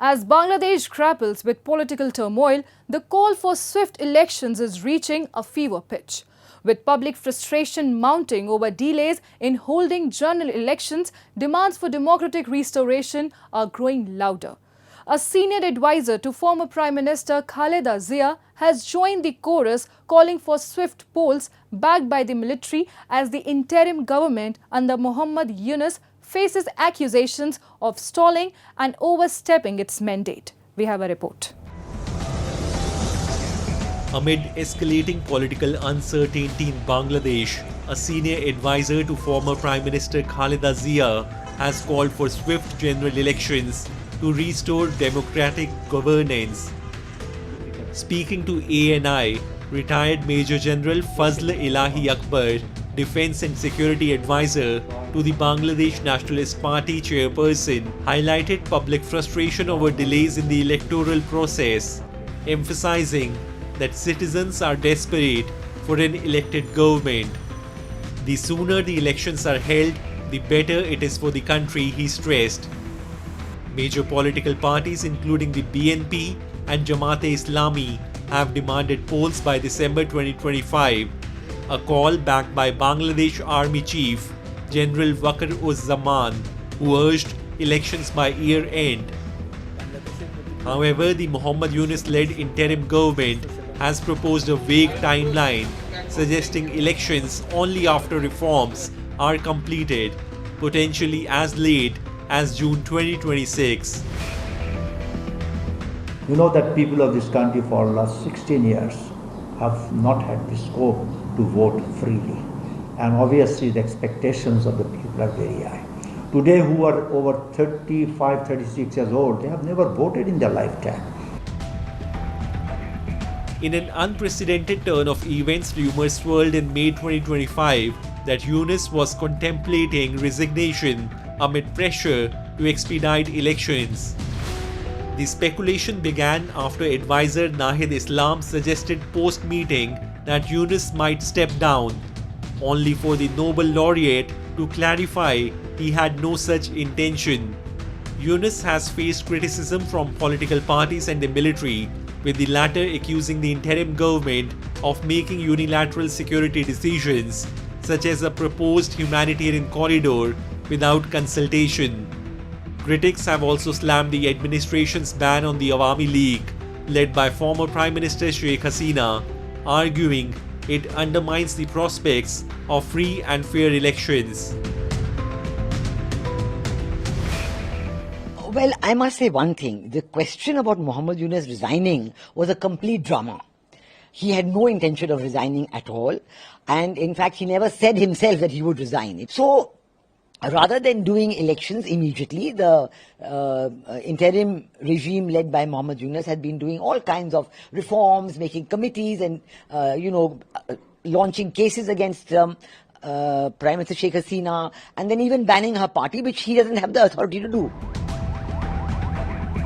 As Bangladesh grapples with political turmoil, the call for swift elections is reaching a fever pitch. With public frustration mounting over delays in holding general elections, demands for democratic restoration are growing louder. A senior advisor to former Prime Minister Khaleda Zia has joined the chorus calling for swift polls backed by the military as the interim government under Muhammad Yunus faces accusations of stalling and overstepping its mandate. We have a report. Amid escalating political uncertainty in Bangladesh, a senior advisor to former Prime Minister Khaleda Zia has called for swift general elections to restore democratic governance. Speaking to ANI, retired Major General Fazl Ilahi Akbar, Defence and Security Advisor to the Bangladesh Nationalist Party chairperson, highlighted public frustration over delays in the electoral process, emphasizing that citizens are desperate for an elected government. The sooner the elections are held, the better it is for the country, he stressed. Major political parties including the BNP and Jamaat Islami have demanded polls by December 2025, a call backed by Bangladesh Army Chief General Wakar-uz-Zaman, who urged elections by year end. However, the Muhammad Yunus-led interim government has proposed a vague timeline, suggesting elections only after reforms are completed, potentially as late as June 2026. You know that people of this country for the last 16 years have not had the scope to vote freely. And obviously the expectations of the people are very high. Today, who are over 35, 36 years old, they have never voted in their lifetime. In an unprecedented turn of events, rumors swirled in May 2025 that Yunus was contemplating resignation amid pressure to expedite elections. The speculation began after advisor Nahid Islam suggested post-meeting that Yunus might step down, only for the Nobel laureate to clarify he had no such intention. Yunus has faced criticism from political parties and the military, with the latter accusing the interim government of making unilateral security decisions, such as a proposed humanitarian corridor, without consultation. Critics have also slammed the administration's ban on the Awami League, led by former Prime Minister Sheikh Hasina, arguing it undermines the prospects of free and fair elections. Well, I must say one thing. The question about Muhammad Yunus resigning was a complete drama. He had no intention of resigning at all. And in fact, he never said himself that he would resign. So, rather than doing elections immediately, the interim regime led by Muhammad Yunus had been doing all kinds of reforms, making committees and, launching cases against Prime Minister Sheikh Hasina, and then even banning her party, which he doesn't have the authority to do.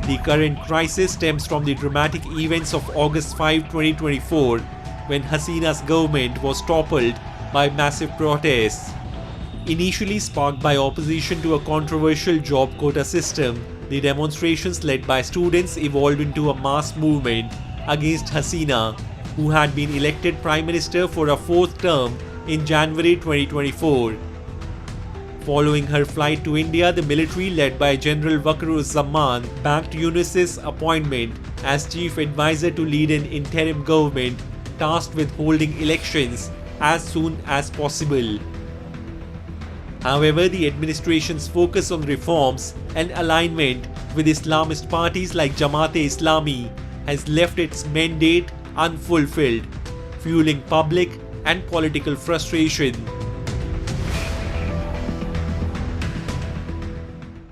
The current crisis stems from the dramatic events of August 5, 2024, when Hasina's government was toppled by massive protests. Initially sparked by opposition to a controversial job quota system, the demonstrations led by students evolved into a mass movement against Hasina, who had been elected Prime Minister for a fourth term in January 2024. Following her flight to India, the military led by General Wakar-uz-Zaman backed Yunus's appointment as chief advisor to lead an interim government tasked with holding elections as soon as possible. However, the administration's focus on reforms and alignment with Islamist parties like Jamaat-e-Islami has left its mandate unfulfilled, fueling public and political frustration.